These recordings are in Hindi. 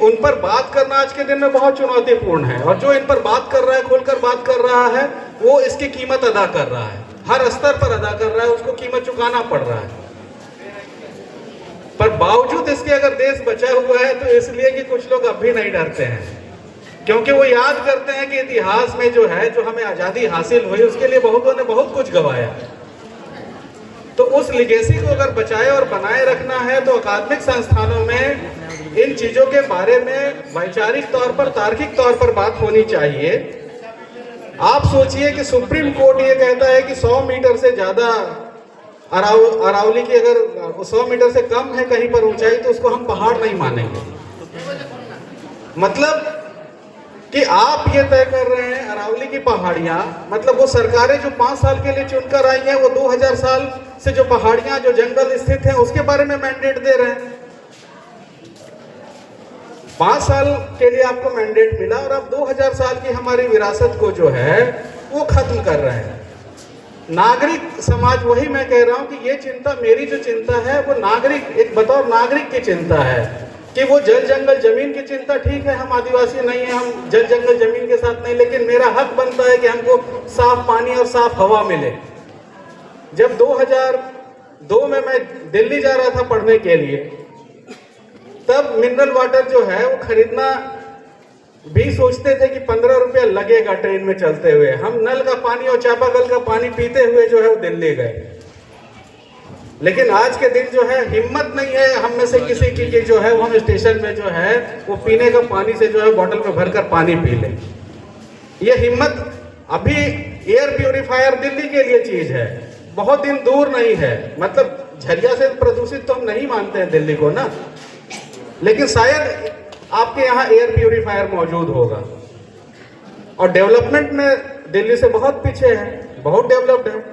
उन पर बात करना आज के दिन में बहुत चुनौतीपूर्ण है, और जो इन पर बात कर रहा है, खुलकर बात कर रहा है, वो इसकी कीमत अदा कर रहा है, हर स्तर पर अदा कर रहा है, उसको कीमत चुकाना पड़ रहा है। पर बावजूद इसके अगर देश बचा हुआ है तो इसलिए कि कुछ लोग अब भी नहीं डरते हैं, क्योंकि वो याद करते हैं कि इतिहास में जो है, जो हमें आजादी हासिल हुई, उसके लिए बहुतों ने बहुत कुछ गंवाया। तो उस लिगेसी को अगर बचाए और बनाए रखना है तो अकादमिक संस्थानों में इन चीजों के बारे में वैचारिक तौर पर, तार्किक तौर पर बात होनी चाहिए। आप सोचिए कि सुप्रीम कोर्ट ये कहता है कि 100 मीटर से ज्यादा अरावली की अगर 100 मीटर से कम है कहीं पर ऊंचाई तो उसको हम पहाड़ नहीं मानेंगे। मतलब कि आप ये तय कर रहे हैं अरावली की पहाड़ियां, मतलब वो सरकारें जो 5 साल के लिए चुनकर आई हैं, वो 2000 साल से जो पहाड़ियां, जो जंगल स्थित हैं, उसके बारे में मैंडेट दे रहे हैं। 5 साल के लिए आपको मैंडेट मिला और अब 2000 साल की हमारी विरासत को जो है वो खत्म कर रहे हैं। नागरिक समाज, वही मैं कह रहा हूं कि ये चिंता, मेरी जो चिंता है वो नागरिक, एक बतौर नागरिक की चिंता है कि वो जल जंगल जमीन की चिंता, ठीक है हम आदिवासी नहीं है, हम जल जंगल जमीन के साथ नहीं, लेकिन मेरा हक बनता है कि हमको साफ पानी और साफ हवा मिले। जब 2002 में मैं दिल्ली जा रहा था पढ़ने के लिए, तब मिनरल वाटर जो है वो खरीदना भी सोचते थे कि 15 रुपया लगेगा ट्रेन में चलते हुए। हम नल का पानी और चापाकल का पानी पीते हुए जो है वो दिल्ली गए। लेकिन आज के दिन जो है हिम्मत नहीं है हम में से किसी की कि जो है वो हम स्टेशन में जो है वो पीने का पानी से जो है बोतल में भरकर पानी पी ले। ये हिम्मत, अभी एयर प्यूरिफायर दिल्ली के लिए चीज है, बहुत दिन दूर नहीं है। मतलब झरिया से प्रदूषित तो हम नहीं मानते हैं दिल्ली को ना, लेकिन शायद आपके यहाँ एयर प्यूरिफायर मौजूद होगा। और डेवलपमेंट में दिल्ली से बहुत पीछे है, बहुत डेवलप्ड है,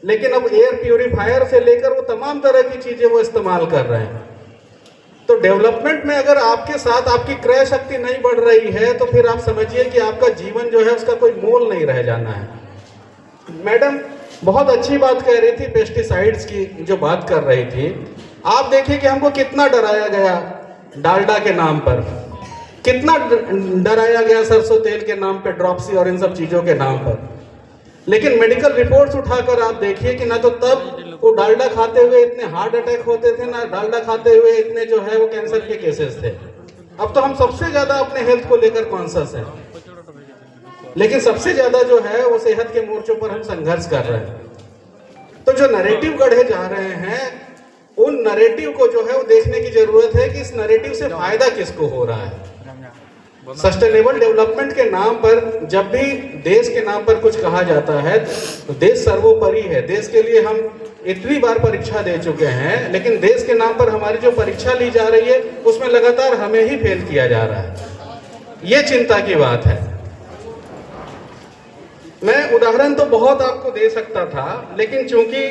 लेकिन अब एयर प्यूरिफायर से लेकर वो तमाम तरह की चीजें वो इस्तेमाल कर रहे हैं। तो डेवलपमेंट में अगर आपके साथ आपकी क्रय शक्ति नहीं बढ़ रही है तो फिर आप समझिए कि आपका जीवन जो है उसका कोई मोल नहीं रह जाना है। मैडम बहुत अच्छी बात कह रही थी, पेस्टिसाइड्स की जो बात कर रही थी। आप देखिए कि हमको कितना डराया गया डालडा के नाम पर, कितना डराया गया सरसों तेल के नाम पे, ड्रॉप्सी और इन सब चीजों के नाम पर। लेकिन मेडिकल रिपोर्ट्स उठाकर आप देखिए कि ना तो तब वो डालडा खाते हुए इतने हार्ट अटैक होते थे, ना डालडा खाते हुए इतने जो है वो कैंसर के केसेस थे। अब तो हम सबसे ज्यादा अपने हेल्थ को लेकर कॉन्शियस हैं, लेकिन सबसे ज्यादा जो है वो सेहत के मोर्चों पर हम संघर्ष कर रहे हैं। तो जो नैरेटिव गढ़े जा रहे हैं, उन नैरेटिव को जो है वो देखने की जरूरत है कि इस नैरेटिव से फायदा किसको हो रहा है। सस्टेनेबल डेवलपमेंट के नाम पर, जब भी देश के नाम पर कुछ कहा जाता है तो देश सर्वोपरि है। देश के लिए हम इतनी बार परीक्षा दे चुके हैं, लेकिन देश के नाम पर हमारी जो परीक्षा ली जा रही है उसमें लगातार हमें ही फेल किया जा रहा है। ये चिंता की बात है। मैं उदाहरण तो बहुत आपको दे सकता था, लेकिन चूंकि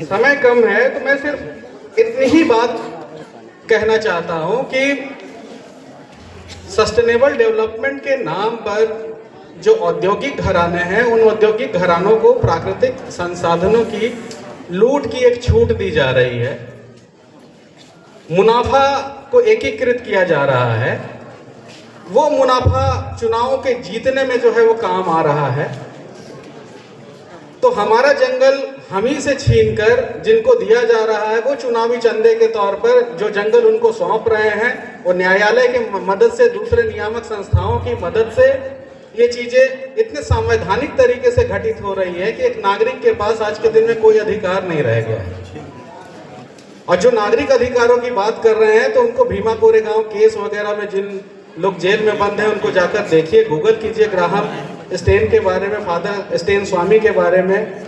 समय कम है तो मैं सिर्फ इतनी ही बात कहना चाहता हूं कि सस्टेनेबल डेवलपमेंट के नाम पर जो औद्योगिक घराने हैं, उन औद्योगिक घरानों को प्राकृतिक संसाधनों की लूट की एक छूट दी जा रही है, मुनाफा को एकीकृत किया जा रहा है। वो मुनाफा चुनावों के जीतने में जो है वो काम आ रहा है। तो हमारा जंगल हम ही से छीनकर जिनको दिया जा रहा है, वो चुनावी चंदे के तौर पर जो जंगल उनको सौंप रहे हैं, वो न्यायालय की मदद से, दूसरे नियामक संस्थाओं की मदद से ये चीजें इतने संवैधानिक तरीके से घटित हो रही है कि एक नागरिक के पास आज के दिन में कोई अधिकार नहीं रह गया है। और जो नागरिक अधिकारों की बात कर रहे हैं तो उनको भीमा कोरेगांव केस वगैरह में जिन लोग जेल में बंद हैं उनको जाकर देखिए, गूगल कीजिए ग्राहम स्टेन के बारे में, फादर स्टेन स्वामी के बारे में,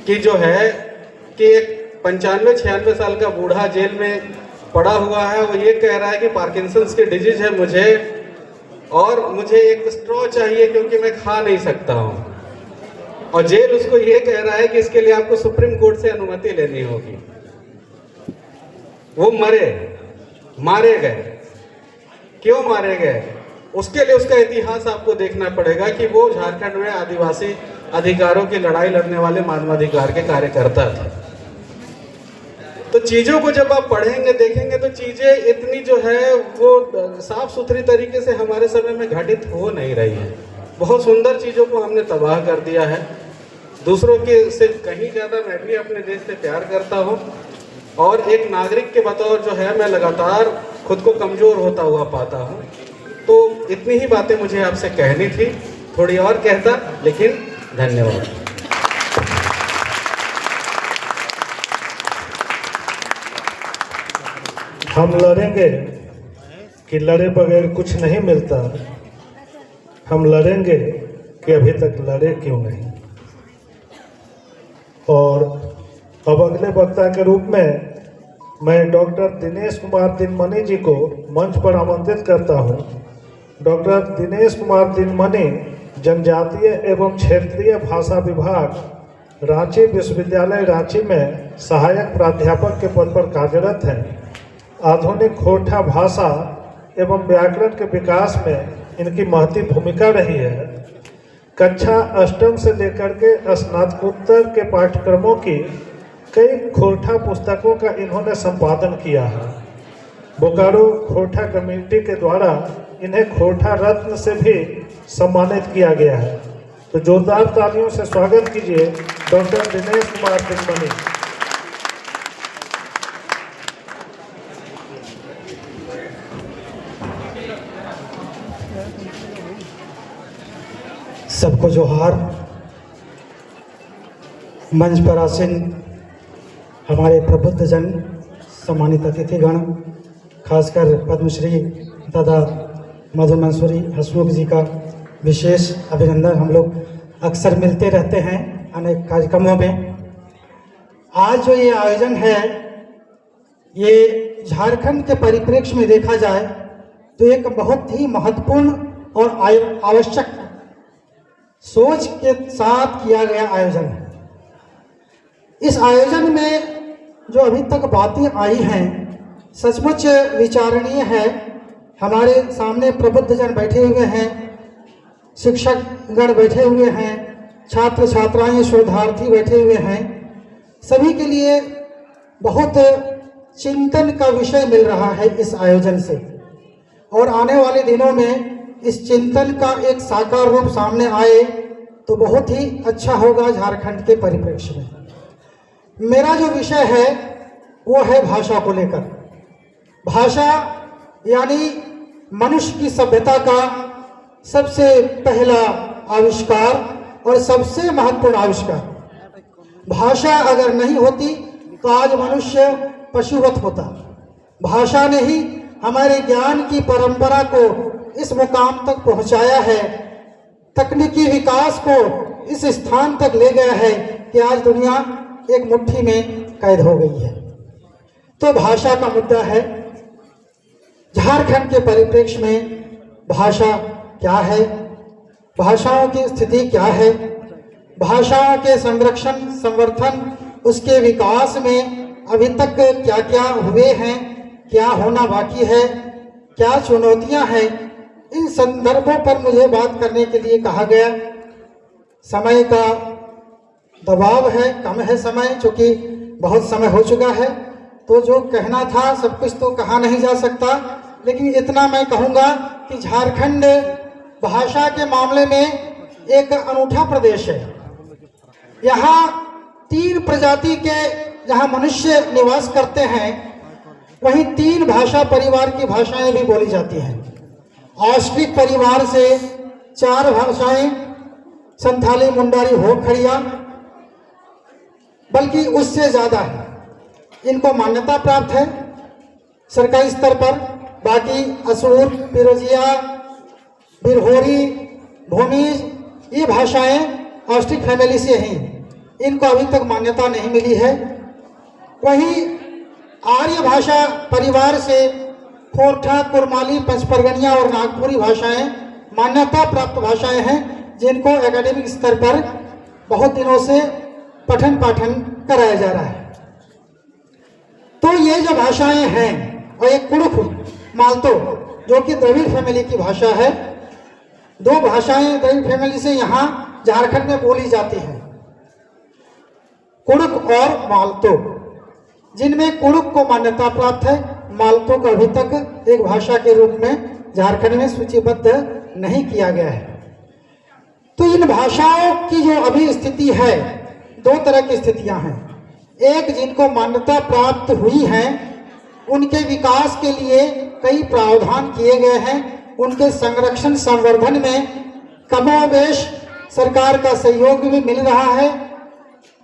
कि जो है कि एक 95-96 साल का बूढ़ा जेल में पड़ा हुआ है। वो ये कह रहा है कि पार्किंसंस की डिजीज है मुझे, और मुझे एक स्ट्रॉ चाहिए क्योंकि मैं खा नहीं सकता हूँ। और जेल उसको ये कह रहा है कि इसके लिए आपको सुप्रीम कोर्ट से अनुमति लेनी होगी। वो मारे गए। क्यों मारे गए? उसके लिए उसका इतिहास आपको देखना पड़ेगा कि वो झारखंड में आदिवासी अधिकारों की लड़ाई लड़ने वाले मानवाधिकार के कार्यकर्ता थे। तो चीज़ों को जब आप पढ़ेंगे देखेंगे तो चीज़ें इतनी जो है वो साफ सुथरी तरीके से हमारे समय में घटित हो नहीं रही है। बहुत सुंदर चीज़ों को हमने तबाह कर दिया है। दूसरों के से कहीं ज़्यादा मैं भी अपने देश से प्यार करता हूँ और एक नागरिक के बतौर जो है मैं लगातार खुद को कमज़ोर होता हुआ पाता हूँ। तो इतनी ही बातें मुझे आपसे कहनी थी, थोड़ी और कहता, लेकिन धन्यवाद। हम लड़ेंगे कि लड़े बगैर कुछ नहीं मिलता, हम लड़ेंगे कि अभी तक लड़े क्यों नहीं। और अब अगले वक्ता के रूप में मैं डॉक्टर दिनेश कुमार दिनमणि जी को मंच पर आमंत्रित करता हूं। डॉक्टर दिनेश कुमार दिनमणि जनजातीय एवं क्षेत्रीय भाषा विभाग रांची विश्वविद्यालय रांची में सहायक प्राध्यापक के पद पर कार्यरत हैं। आधुनिक खोरठा भाषा एवं व्याकरण के विकास में इनकी महती भूमिका रही है। कक्षा अष्टम से लेकर के स्नातकोत्तर के पाठ्यक्रमों की कई खोरठा पुस्तकों का इन्होंने संपादन किया है। बोकारो खोरठा कमेटी के द्वारा इन्हें खोरठा रत्न से भी सम्मानित किया गया है। तो जोरदार तालियों से स्वागत कीजिए डॉक्टर दिनेश कुमार दिनमणि। सबको जोहार। मंच पर आसीन हमारे प्रबुद्ध जन, सम्मानित अतिथिगण, खासकर पद्मश्री दादा मधु मंसूरी हसमुख जी का विशेष अभिनंदन। हम लोग अक्सर मिलते रहते हैं अनेक कार्यक्रमों में। आज जो ये आयोजन है ये झारखंड के परिप्रेक्ष्य में देखा जाए तो एक बहुत ही महत्वपूर्ण और आवश्यक सोच के साथ किया गया आयोजन है। इस आयोजन में जो अभी तक बातें आई हैं सचमुच विचारणीय है। हमारे सामने प्रबुद्ध जन बैठे हुए हैं, शिक्षकगण बैठे हुए हैं, छात्र छात्राएं शोधार्थी बैठे हुए हैं। सभी के लिए बहुत चिंतन का विषय मिल रहा है इस आयोजन से और आने वाले दिनों में इस चिंतन का एक साकार रूप सामने आए तो बहुत ही अच्छा होगा झारखंड के परिप्रेक्ष्य में। मेरा जो विषय है वो है भाषा को लेकर। भाषा यानी मनुष्य की सभ्यता का सबसे पहला आविष्कार और सबसे महत्वपूर्ण आविष्कार। भाषा अगर नहीं होती तो आज मनुष्य पशुवत होता। भाषा ने ही हमारे ज्ञान की परंपरा को इस मुकाम तक पहुंचाया है, तकनीकी विकास को इस स्थान तक ले गया है कि आज दुनिया एक मुट्ठी में कैद हो गई है। तो भाषा का मुद्दा है। झारखंड के परिप्रेक्ष्य में भाषा क्या है, भाषाओं की स्थिति क्या है, भाषाओं के संरक्षण संवर्धन उसके विकास में अभी तक क्या क्या हुए हैं, क्या होना बाकी है, क्या चुनौतियां हैं, इन संदर्भों पर मुझे बात करने के लिए कहा गया। समय का दबाव है, कम है समय, चूँकि बहुत समय हो चुका है तो जो कहना था सब कुछ तो कहा नहीं जा सकता, लेकिन इतना मैं कहूँगा कि झारखंड भाषा के मामले में एक अनूठा प्रदेश है। यहाँ 3 प्रजाति के जहाँ मनुष्य निवास करते हैं वहीं 3 भाषा परिवार की भाषाएं भी बोली जाती हैं। ऑस्ट्रिक परिवार से 4 भाषाएं, संथाली, मुंडारी, हो, खड़िया, बल्कि उससे ज़्यादा है। इनको मान्यता प्राप्त है सरकारी स्तर पर। बाकी असूर, पिरोजिया, बिरहोरी, भूमिज ये भाषाएं ऑस्ट्रिक फैमिली से हैं, इनको अभी तक मान्यता नहीं मिली है। वहीं आर्य भाषा परिवार से खोरठा, कुरमाली, पंचपरगनिया और नागपुरी भाषाएं मान्यता प्राप्त भाषाएं हैं जिनको एकेडमिक स्तर पर बहुत दिनों से पठन पाठन कराया जा रहा है। तो ये जो भाषाएं हैं और एक कुड़ुख मालतो जो कि द्रविड़ फैमिली की भाषा है, 2 भाषाएं द्रविड़ फैमिली से यहाँ झारखंड में बोली जाती हैं, कुड़ुख और मालतो। जिनमें कुड़ुक को मान्यता प्राप्त है, मालतो को अभी तक एक भाषा के रूप में झारखंड में सूचीबद्ध नहीं किया गया है। तो इन भाषाओं की जो अभी स्थिति है, दो तरह की स्थितियां हैं। एक, जिनको मान्यता प्राप्त हुई है उनके विकास के लिए कई प्रावधान किए गए हैं, उनके संरक्षण संवर्धन में कमोबेश सरकार का सहयोग भी मिल रहा है।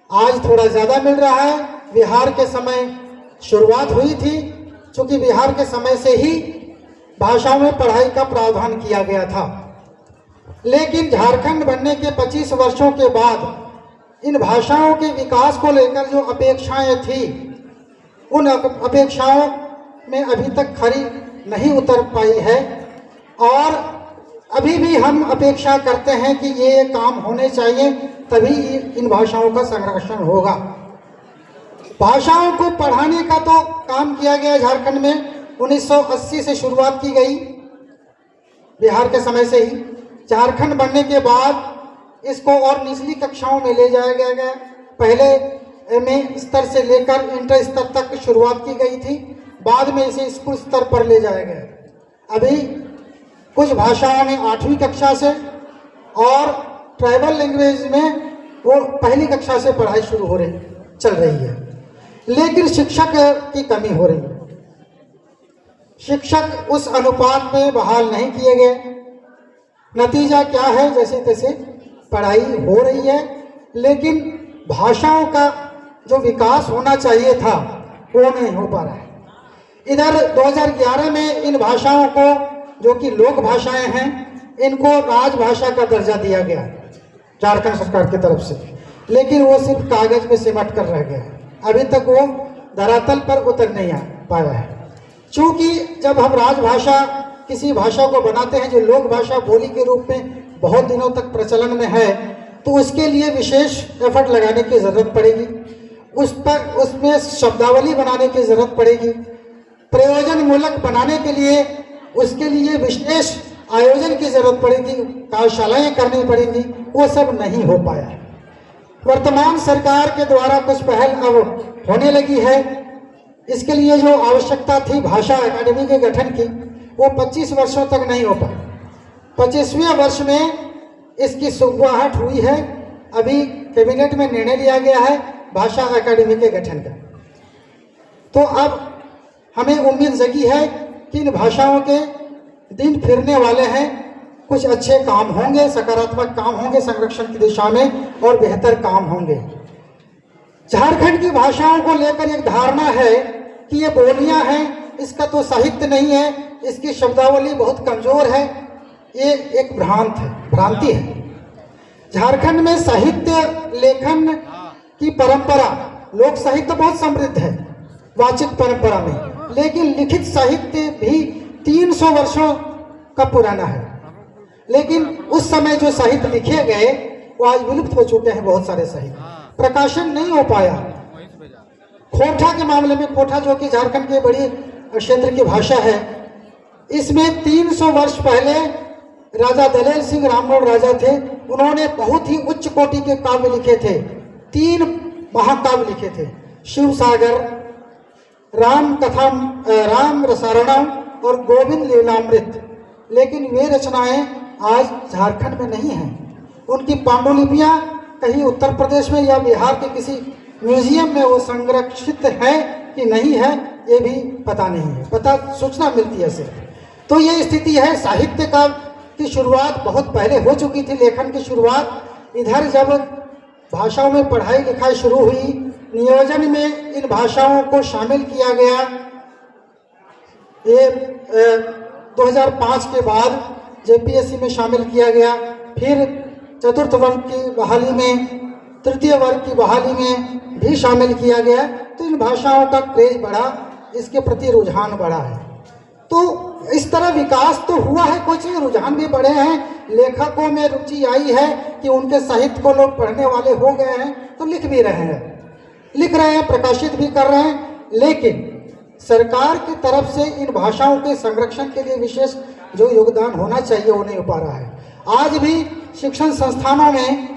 आज थोड़ा ज़्यादा मिल रहा है। बिहार के समय शुरुआत हुई थी, क्योंकि बिहार के समय से ही भाषाओं में पढ़ाई का प्रावधान किया गया था। लेकिन झारखंड बनने के 25 वर्षों के बाद इन भाषाओं के विकास को लेकर जो अपेक्षाएं थी, उन अपेक्षाओं में अभी तक खरी नहीं उतर पाई है। और अभी भी हम अपेक्षा करते हैं कि ये काम होने चाहिए, तभी इन भाषाओं का संरक्षण होगा। भाषाओं को पढ़ाने का तो काम किया गया झारखंड में 1980 से शुरुआत की गई, बिहार के समय से ही। झारखंड बनने के बाद इसको और निचली कक्षाओं में ले जाया गया। पहले एमए स्तर से लेकर इंटर स्तर तक शुरुआत की गई थी, बाद में इसे स्कूल स्तर पर ले जाया गया। अभी कुछ भाषाओं में 8वीं कक्षा से और ट्राइबल लैंग्वेज में वो पहली कक्षा से पढ़ाई शुरू हो रही चल रही है। लेकिन शिक्षक की कमी हो रही है। शिक्षक उस अनुपात में बहाल नहीं किए गए। नतीजा क्या है, जैसे तैसे पढ़ाई हो रही है, लेकिन भाषाओं का जो विकास होना चाहिए था वो नहीं हो पा रहा है। इधर 2011 में इन भाषाओं को, जो कि लोक भाषाएं हैं, इनको राजभाषा का दर्जा दिया गया झारखंड सरकार की तरफ से, लेकिन वो सिर्फ कागज में सिमट कर रह गया है। अभी तक वो धरातल पर उतर नहीं आ पाया है। चूँकि जब हम राजभाषा किसी भाषा को बनाते हैं जो लोक भाषा बोली के रूप में बहुत दिनों तक प्रचलन में है, तो उसके लिए विशेष एफर्ट लगाने की ज़रूरत पड़ेगी। उसमें शब्दावली बनाने की ज़रूरत पड़ेगी। प्रयोजन मूलक बनाने के लिए उसके लिए विशेष आयोजन की ज़रूरत पड़ेगी, कार्यशालाएं करनी पड़ेंगी। वो सब नहीं हो पाया है। वर्तमान सरकार के द्वारा कुछ पहल अब होने लगी है। इसके लिए जो आवश्यकता थी भाषा अकादमी के गठन की, वो 25 वर्षों तक नहीं हो पाई। 25वें वर्ष में इसकी शुरुआत हुई है। अभी कैबिनेट में निर्णय लिया गया है भाषा अकादमी के गठन का। तो अब हमें उम्मीद जगी है कि इन भाषाओं के दिन फिरने वाले हैं। कुछ अच्छे काम होंगे, सकारात्मक काम होंगे संरक्षण की दिशा में, और बेहतर काम होंगे। झारखंड की भाषाओं को लेकर एक धारणा है कि ये बोलियां हैं, इसका तो साहित्य नहीं है, इसकी शब्दावली बहुत कमजोर है। ये एक भ्रांति है। झारखंड में साहित्य लेखन की परंपरा, लोक साहित्य बहुत समृद्ध है वाचिक परंपरा में, लेकिन लिखित साहित्य भी 300 वर्षों का पुराना है। लेकिन उस समय जो साहित्य लिखे गए वो आज विलुप्त हो चुके हैं। बहुत सारे साहित्य प्रकाशन नहीं हो पाया। खोटा के मामले में, खोटा जो कि झारखंड के बड़ी क्षेत्र की भाषा है, इसमें 300 वर्ष पहले राजा दलेल सिंह रामगढ़ राजा थे। उन्होंने बहुत ही उच्च कोटि के काव्य लिखे थे। 3 महाकाव्य लिखे थे, शिव सागर, राम कथा, राम रसारणम और गोविंद लीलामृत। लेकिन वे रचनाएं आज झारखंड में नहीं हैं। उनकी पांडुलिपियां कहीं उत्तर प्रदेश में या बिहार के किसी म्यूजियम में वो संरक्षित है कि नहीं है, ये भी पता नहीं है। सूचना मिलती है सिर्फ। तो ये स्थिति है। साहित्य की शुरुआत बहुत पहले हो चुकी थी, लेखन की शुरुआत। इधर जब भाषाओं में पढ़ाई लिखाई शुरू हुई, नियोजन में इन भाषाओं को शामिल किया गया। ये 2005 के बाद जेपीएससी में शामिल किया गया। फिर चतुर्थ वर्ग की बहाली में, तृतीय वर्ग की बहाली में भी शामिल किया गया। तो इन भाषाओं का क्रेज बढ़ा, इसके प्रति रुझान बढ़ा है। तो इस तरह विकास तो हुआ है, कुछ रुझान भी बढ़े हैं। लेखकों में रुचि आई है कि उनके साहित्य को लोग पढ़ने वाले हो गए हैं, तो लिख भी रहे हैं, प्रकाशित भी कर रहे हैं। लेकिन सरकार की तरफ से इन भाषाओं के संरक्षण के लिए विशेष जो योगदान होना चाहिए वो नहीं हो पा रहा है। आज भी शिक्षण संस्थानों में,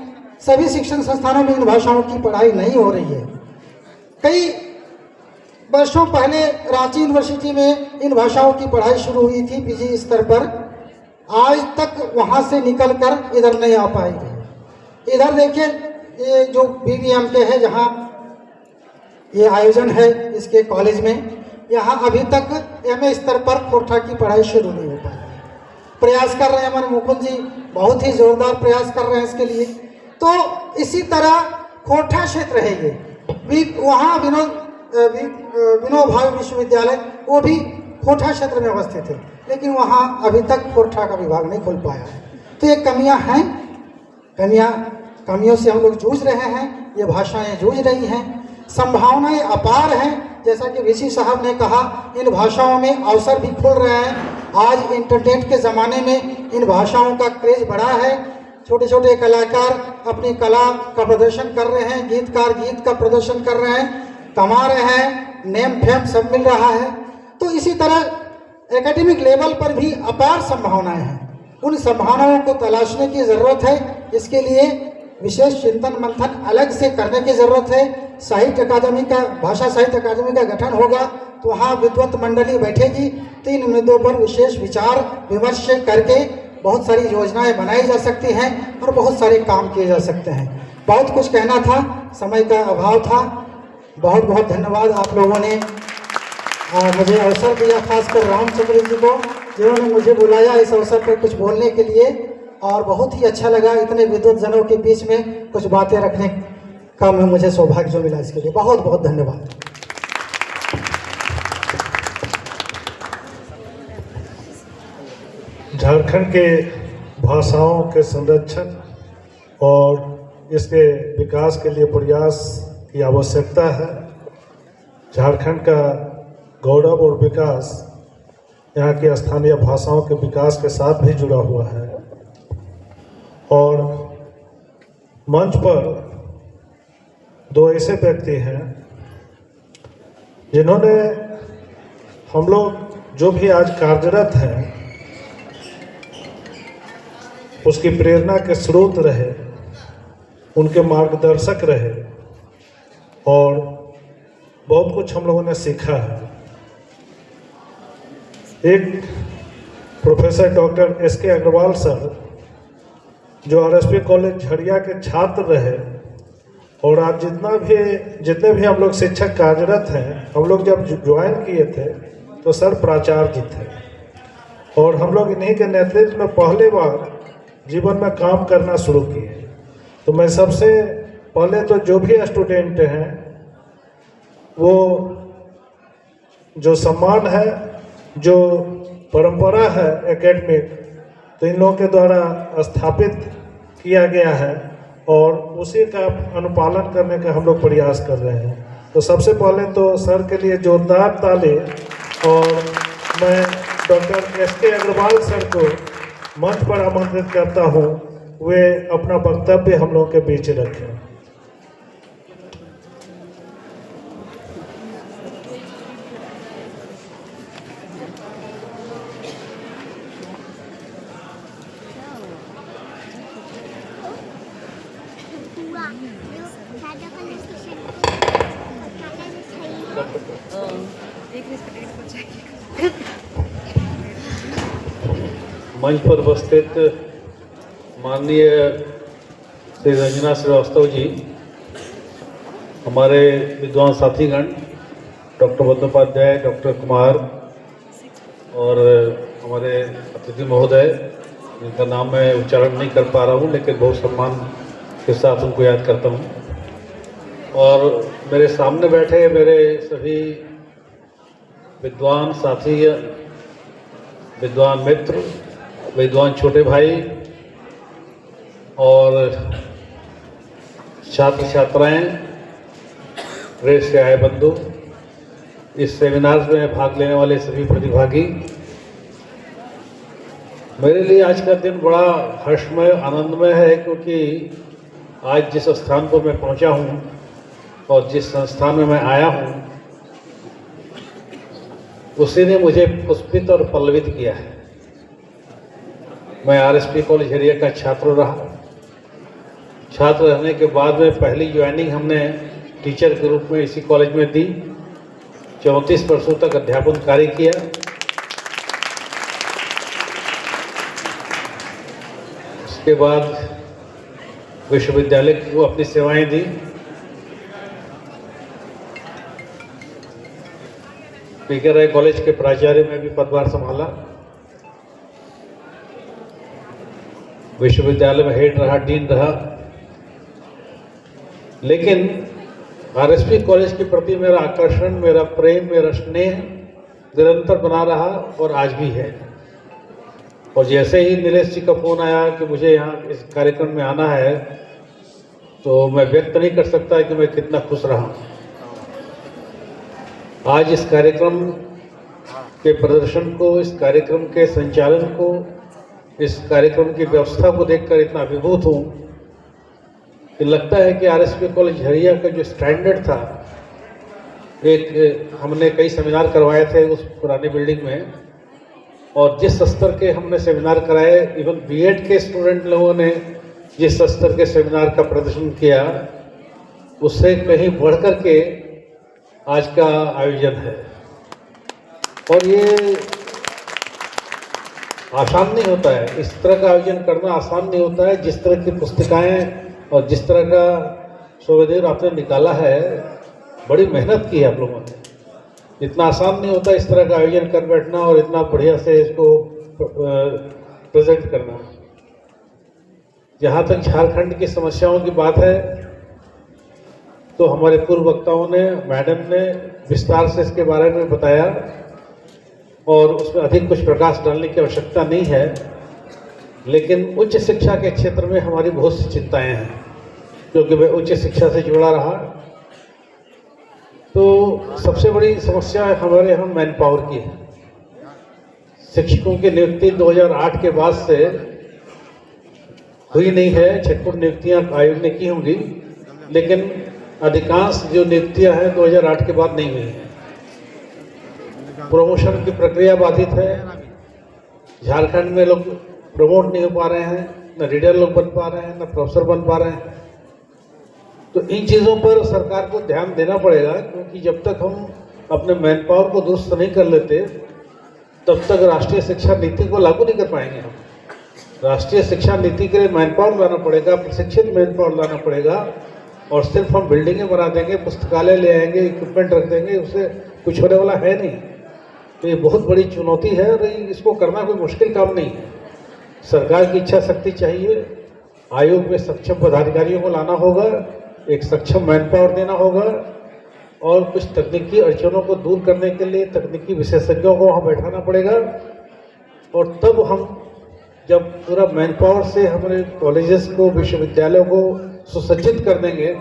सभी शिक्षण संस्थानों में इन भाषाओं की पढ़ाई नहीं हो रही है। कई वर्षों पहले रांची यूनिवर्सिटी में इन भाषाओं की पढ़ाई शुरू हुई थी पीजी स्तर पर। आज तक वहाँ से निकलकर इधर नहीं आ पाई है। इधर देखिए ये जो बीबीएम के है जहाँ ये आयोजन है इसके कॉलेज में, यहाँ अभी तक एमए स्तर पर खोरठा की पढ़ाई शुरू नहीं हो पाई। प्रयास कर रहे हैं हमारे मुकुंद जी, बहुत ही जोरदार प्रयास कर रहे हैं इसके लिए। तो इसी तरह खोरठा क्षेत्र है ये वहाँ विनोद भावे विश्वविद्यालय वो भी खोरठा क्षेत्र में अवस्थित है, लेकिन वहाँ अभी तक खोरठा का विभाग नहीं खुल पाया है। तो ये कमियाँ हैं, कमियों से हम लोग जूझ रहे हैं, ये भाषाएं जूझ रही हैं। संभावनाएं अपार हैं, जैसा कि वीसी साहब ने कहा, इन भाषाओं में अवसर भी खुल रहे हैं। आज इंटरनेट के ज़माने में इन भाषाओं का क्रेज बढ़ा है। छोटे छोटे कलाकार अपनी कला का प्रदर्शन कर रहे हैं, गीतकार गीत का प्रदर्शन कर रहे हैं, कमा रहे हैं, नेम फेम सब मिल रहा है। तो इसी तरह एकेडमिक लेवल पर भी अपार संभावनाएं हैं। उन संभावनाओं को तलाशने की ज़रूरत है। इसके लिए विशेष चिंतन मंथन अलग से करने की ज़रूरत है। साहित्य अकादमी का, भाषा साहित्य अकादमी का गठन होगा तो वहाँ विद्वत मंडली बैठेगी, 3 मुद्दों पर विशेष विचार विमर्श करके बहुत सारी योजनाएं बनाई जा सकती हैं और बहुत सारे काम किए जा सकते हैं। बहुत कुछ कहना था, समय का अभाव था। बहुत बहुत धन्यवाद आप लोगों ने मुझे अवसर दिया, खासकर रामचंद्र जी को जिन्होंने मुझे बुलाया इस अवसर पर कुछ बोलने के लिए। और बहुत ही अच्छा लगा इतने विद्वत जनों के बीच में कुछ बातें रखने का मुझे सौभाग्य जो मिला, इसके लिए बहुत बहुत धन्यवाद। झारखंड के भाषाओं के संरक्षण और इसके विकास के लिए प्रयास की आवश्यकता है। झारखंड का गौरव और विकास यहाँ की स्थानीय भाषाओं के विकास के साथ भी जुड़ा हुआ है। और मंच पर 2 ऐसे व्यक्ति हैं जिन्होंने हम लोग जो भी आज कार्यरत हैं उसकी प्रेरणा के स्रोत रहे, उनके मार्गदर्शक रहे और बहुत कुछ हम लोगों ने सीखा है। एक professor doctor S K. Agarwal sir जो आरएसपी कॉलेज झरिया के छात्र रहे, और आज जितने भी हम लोग शिक्षक कार्यरत हैं, हम लोग जब ज्वाइन किए थे तो सर प्राचार्य जी थे और हम लोग इन्हीं के नेतृत्व में पहली बार जीवन में काम करना शुरू किए। तो मैं सबसे पहले तो जो भी स्टूडेंट हैं वो जो सम्मान है, जो परंपरा है एकेडमिक, तो इन लोगों के द्वारा स्थापित किया गया है और उसी का अनुपालन करने का हम लोग प्रयास कर रहे हैं। तो सबसे पहले तो सर के लिए जोरदार ताली। और मैं डॉक्टर एस.के. अग्रवाल सर को मंच पर आमंत्रित करता हूँ, वे अपना वक्तव्य हम लोगों के बीच रखें। मंच पर उपस्थित माननीय श्री रंजना श्रीवास्तव जी, हमारे विद्वान साथीगण डॉक्टर बंदोपाध्याय, डॉक्टर कुमार और हमारे अतिथि महोदय जिनका नाम मैं उच्चारण नहीं कर पा रहा हूँ, लेकिन बहुत सम्मान के साथ उनको याद करता हूँ। और मेरे सामने बैठे मेरे सभी विद्वान साथी, विद्वान मित्र, विद्वान छोटे भाई और छात्र छात्राएं, प्रेस से आए बंधु, इस सेमिनार में भाग लेने वाले सभी प्रतिभागी, मेरे लिए आज का दिन बड़ा हर्षमय आनंदमय है, क्योंकि आज जिस स्थान पर मैं पहुंचा हूं और जिस संस्थान में मैं आया हूं, उसी ने मुझे पुष्पित और पल्लवित किया है। मैं आरएसपी कॉलेज झरिया का छात्र रहा। छात्र रहने के बाद में पहली ज्वाइनिंग हमने टीचर के रूप में इसी कॉलेज में दी 34 वर्षों तक अध्यापन कार्य किया। उसके बाद विश्वविद्यालय को अपनी सेवाएं दी। पीके राय कॉलेज के प्राचार्य में भी पदभार संभाला। विश्वविद्यालय में हेड रहा, डीन रहा। लेकिन आरएसपी कॉलेज के प्रति मेरा आकर्षण, मेरा प्रेम, मेरा स्नेह निरंतर बना रहा और आज भी है। और जैसे ही नीलेश जी का फोन आया कि मुझे यहाँ इस कार्यक्रम में आना है, तो मैं व्यक्त नहीं कर सकता कि मैं कितना खुश रहा। आज इस कार्यक्रम के प्रदर्शन को, इस कार्यक्रम के संचालन को, इस कार्यक्रम की व्यवस्था को देखकर इतना अभिभूत हूँ कि लगता है कि आरएसपी कॉलेज झरिया का जो स्टैंडर्ड था, हमने कई सेमिनार करवाए थे उस पुरानी बिल्डिंग में, और जिस स्तर के हमने सेमिनार कराए, इवन बीएड के स्टूडेंट लोगों ने जिस स्तर के सेमिनार का प्रदर्शन किया, उससे कहीं बढ़ कर के आज का आयोजन है। और ये आसान नहीं होता है, इस तरह का आयोजन करना आसान नहीं होता है। जिस तरह की पुस्तिकाएं और जिस तरह का शोभदेव आपने निकाला है, बड़ी मेहनत की है आप लोगों ने। इतना आसान नहीं होता इस तरह का आयोजन कर बैठना और इतना बढ़िया से इसको प्रेजेंट करना। जहाँ तक झारखंड की समस्याओं की बात है, तो हमारे पूर्व वक्ताओं ने, मैडम ने विस्तार से इसके बारे में बताया और उसमें अधिक कुछ प्रकाश डालने की आवश्यकता नहीं है। लेकिन उच्च शिक्षा के क्षेत्र में हमारी बहुत सी चिंताएं हैं, क्योंकि मैं उच्च शिक्षा से जुड़ा रहा। तो सबसे बड़ी समस्या हमारे यहाँ मैन पावर की है। शिक्षकों की नियुक्ति 2008 के बाद से हुई नहीं है। छटपुट नियुक्तियां आयोग ने की होंगी, लेकिन अधिकांश जो नियुक्तियां हैं 2008 के बाद नहीं हुई हैं। प्रमोशन की प्रक्रिया बाधित है। झारखंड में लोग प्रमोट नहीं हो पा रहे हैं, न रीडर लोग बन पा रहे हैं, न प्रोफेसर बन पा रहे हैं। तो इन चीज़ों पर सरकार को ध्यान देना पड़ेगा, क्योंकि जब तक हम अपने मैन पावर को दुरुस्त नहीं कर लेते, तब तक राष्ट्रीय शिक्षा नीति को लागू नहीं कर पाएंगे हम। राष्ट्रीय शिक्षा नीति के लिए मैन पावर लाना पड़ेगा, प्रशिक्षित मैन पावर लाना पड़ेगा। और सिर्फ हम बिल्डिंगें बना देंगे, पुस्तकालय ले आएंगे, इक्विपमेंट रख देंगे, उससे कुछ होने वाला है नहीं। तो ये बहुत बड़ी चुनौती है और इसको करना कोई मुश्किल काम नहीं है। सरकार की इच्छा शक्ति चाहिए, आयोग में सक्षम पदाधिकारियों को लाना होगा, एक सक्षम मैन पावर देना होगा, और कुछ तकनीकी अड़चनों को दूर करने के लिए तकनीकी विशेषज्ञों को वहाँ बैठाना पड़ेगा। और तब हम जब पूरा मैन पावर से हमारे कॉलेजेस को, विश्वविद्यालयों को सुसज्जित कर देंगे,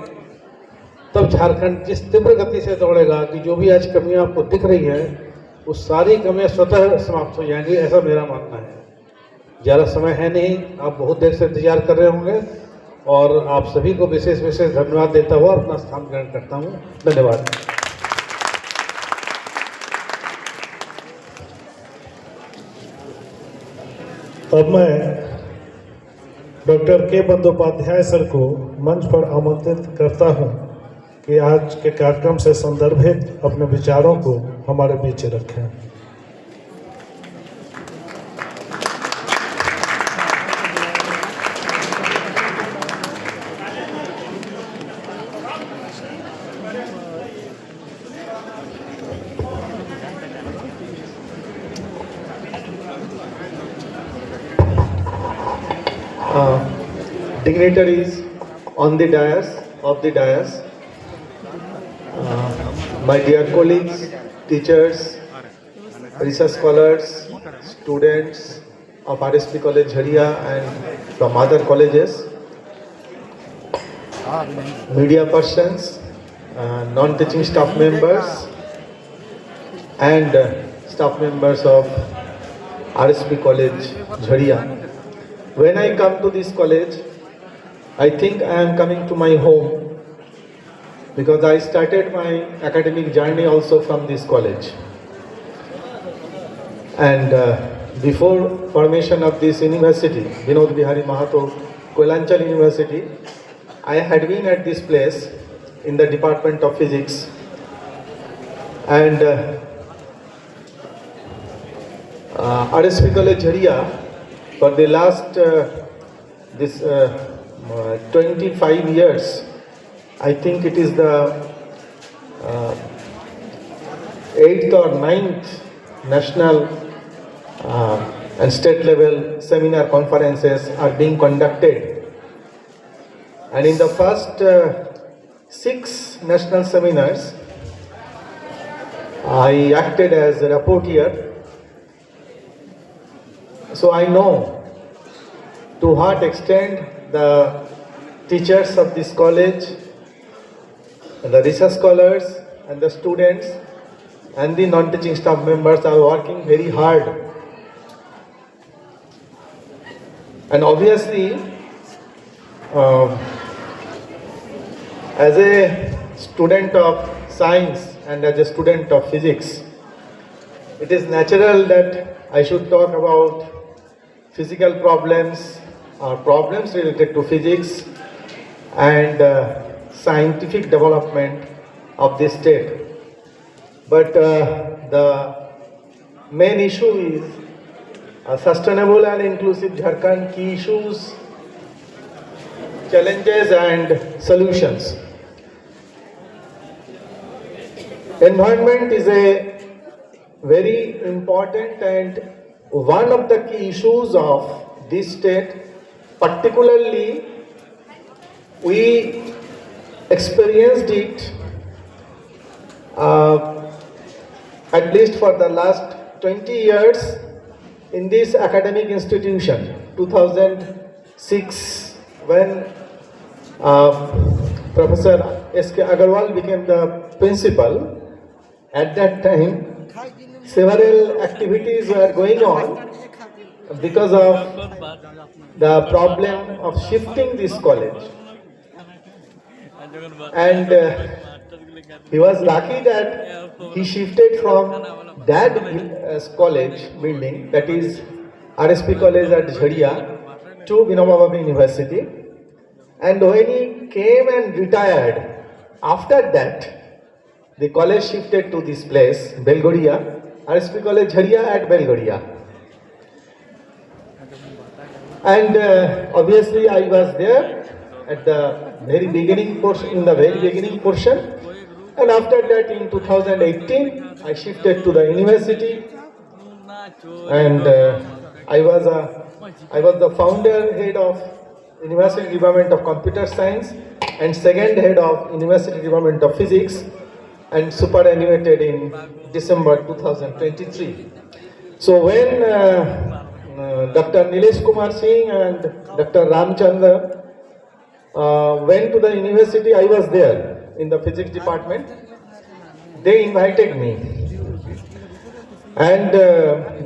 तब झारखंड जिस तीव्र गति से दौड़ेगा कि जो भी आज कमियां आपको दिख रही हैं, वो सारी कमियां स्वतः समाप्त हो जाएंगी, ऐसा मेरा मानना है। ज़्यादा समय है नहीं, आप बहुत देर से इंतजार कर रहे होंगे, और आप सभी को विशेष धन्यवाद देता हुआ अपना स्थान ग्रहण करता हूँ। धन्यवाद। अब मैं डॉक्टर के बंदोपाध्याय सर को मंच पर आमंत्रित करता हूं कि आज के कार्यक्रम से संदर्भित अपने विचारों को हमारे बीच रखें। Dignitaries on the dais, my dear colleagues, teachers, research scholars, students of RSP College Jharia and from other colleges, media persons, non-teaching staff members, and staff members of RSP College Jharia. When I come to this college, I think I am coming to my home, because I started my academic journey also from this college. And before formation of this university, Vinod Bihari Mahato Koilanchal University, I had been at this place in the Department of Physics. and RSP College Jharia for the last 25 years. I think it is the 8th or 9th national and state level seminar conferences are being conducted. And in the first 6 national seminars, I acted as a rapporteur. So I know to what extent the teachers of this college, the research scholars and the students and the non-teaching staff members are working very hard. And obviously, as a student of science and as a student of physics, it is natural that I should talk about physical problems or problems related to physics and scientific development of this state. But the main issue is sustainable and inclusive Jharkhand, key issues, challenges and solutions. Environment is a very important and one of the key issues of this state. Particularly, we experienced it at least for the last 20 years in this academic institution. 2006, when Professor S.K. Agarwal became the principal, at that time several activities were going on because of the problem of shifting this college. And he was lucky that he shifted from that college building, that is RSP College at Jharia, to Vinoba Bhave University. And when he came and retired, after that, the college shifted to this place, Belgoria, RSP College Jharia at Belgoria. And obviously I was there at the very beginning portion, and after that in 2018 I shifted to the university, and I was the founder head of University Department of Computer Science and second head of University Department of Physics, and superannuated in December 2023. So when Dr. Nilesh Kumar Singh and Dr. Ramchandra went to the university, I was there in the physics department. They invited me. And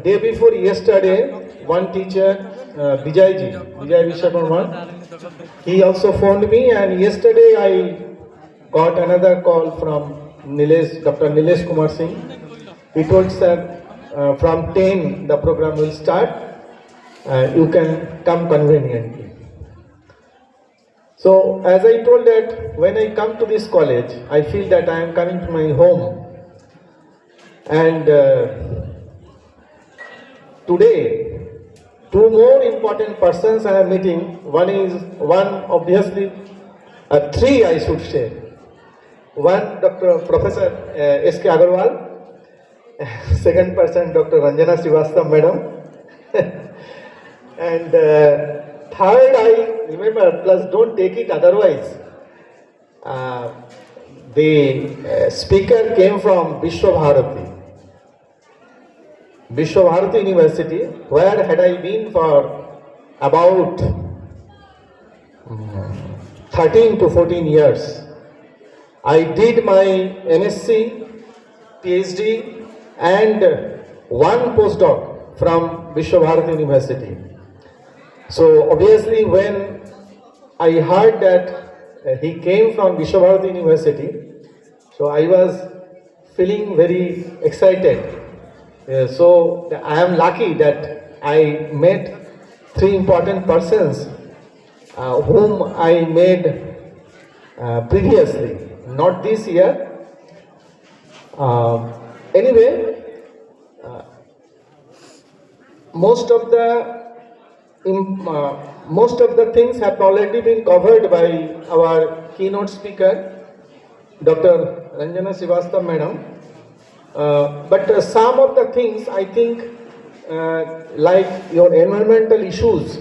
day before yesterday, one teacher, Vijay Vishwakarma, he also phoned me, and yesterday I got another call from Dr. Nilesh Kumar Singh. He told, sir, from 10 the program will start. You can come conveniently. So as I told that when I come to this college, I feel that I am coming to my home. And today, 2 more important persons I am meeting. Obviously, 3 I should say. One, Professor S.K. Agarwal. Second person, Dr. Ranjana Srivastava Madam. And third, I remember, plus don't take it otherwise. The speaker came from Vishwabharati University, where had I been for about 13 to 14 years. I did my MSc, PhD and 1 postdoc from Vishwabharati University. So obviously when I heard that he came from Vishwabharati University, so I was feeling very excited. So I am lucky that I met 3 important persons whom I made previously, not this year. Anyway, most of the things have already been covered by our keynote speaker, Dr. Ranjana Srivastava madam. But some of the things I think, like your environmental issues,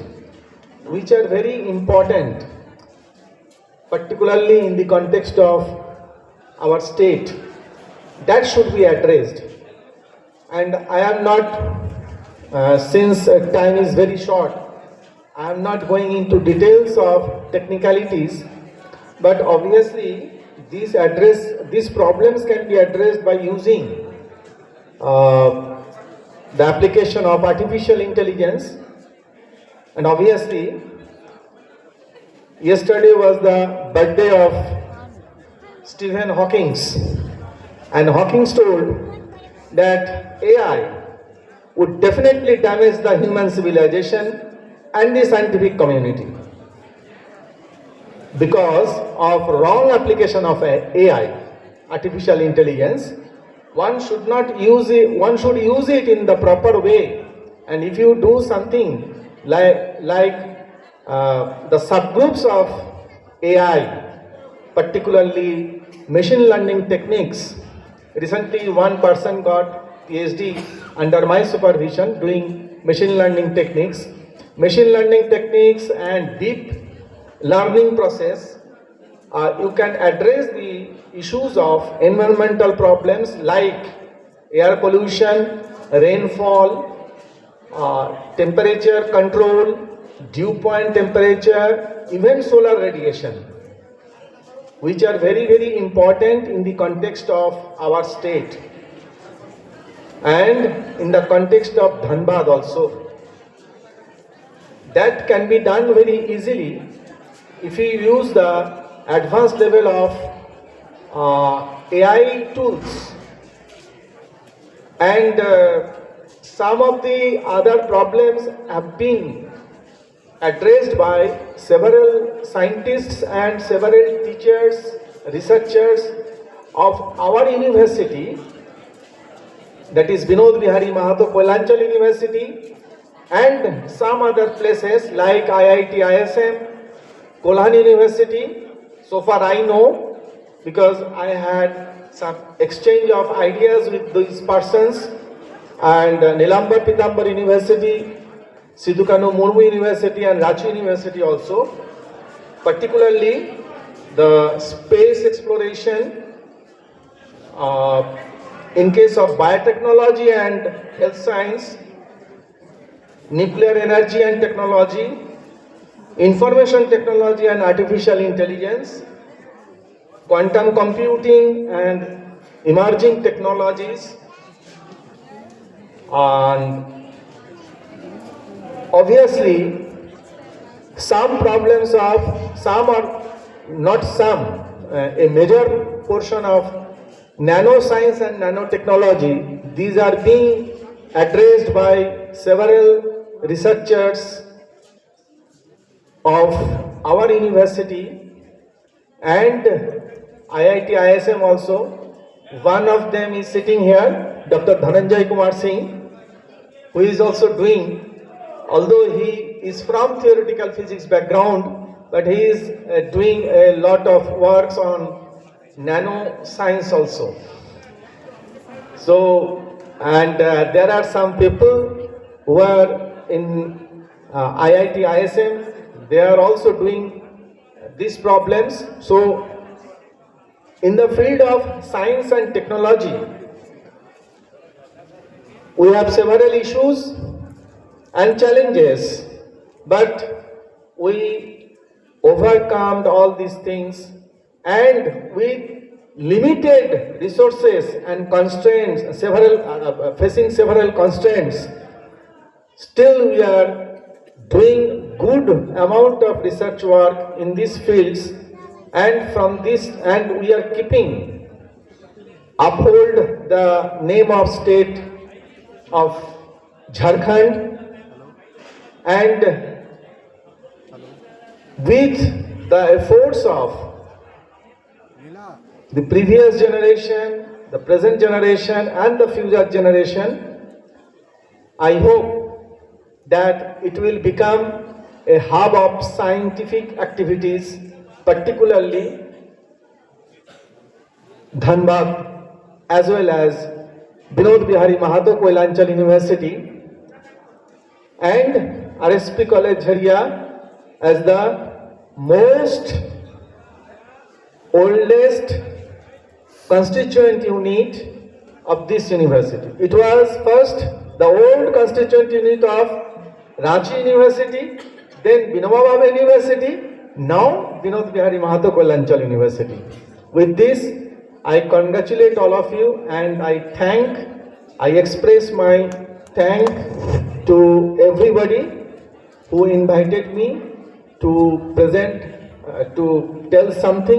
which are very important, particularly in the context of our state, that should be addressed. And I am not, since time is very short, I am not going into details of technicalities, but obviously these problems can be addressed by using the application of artificial intelligence. And obviously, yesterday was the birthday of Stephen Hawking, and Hawking told that AI would definitely damage the human civilization and the scientific community because of wrong application of AI, artificial intelligence. One should not use it, one should use it in the proper way. And if you do something like the subgroups of AI, particularly machine learning techniques, recently one person got PhD under my supervision doing machine learning techniques. Machine learning techniques and deep learning process, you can address the issues of environmental problems like air pollution, rainfall, temperature control, dew point temperature, even solar radiation, which are very, very important in the context of our state and in the context of Dhanbad also. That can be done very easily if we use the advanced level of AI tools. And some of the other problems have been addressed by several scientists and several teachers, researchers of our university, that is Vinod Bihari Mahato Koilanchal University, and some other places like IIT ISM, Kolhan University. So far I know, because I had some exchange of ideas with these persons, and Nilambar Pitambar University, Sidhukanu Murmu University and Ranchi University also. Particularly the space exploration, in case of biotechnology and health science, nuclear energy and technology, information technology and artificial intelligence, quantum computing and emerging technologies, and obviously some problems of, some are not some, a major portion of nanoscience and nanotechnology, these are being addressed by several researchers of our university and IIT ISM also. One of them is sitting here, Dr. Dhananjay Kumar Singh, who is also doing, although he is from theoretical physics background, but he is doing a lot of works on nanoscience also. So, and there are some people who are in IIT ISM, they are also doing these problems. So, in the field of science and technology, we have several issues and challenges, but we overcome all these things, and with limited resources and constraints, facing several constraints, still we are doing good amount of research work in these fields, and from this, and we are keeping uphold the name of state of Jharkhand, and with the efforts of the previous generation, the present generation and the future generation. I hope that it will become a hub of scientific activities, particularly Dhanbad as well as Vinod Bihari Mahato Koilanchal University and RSP College Jharia as the most oldest constituent unit of this university. It was first the old constituent unit of Ranchi University, then Vinoba Bhave University, now Vinod Bihari Mahato Koilanchal University. With this, I congratulate all of you and I express my thank to everybody who invited me to present, to tell something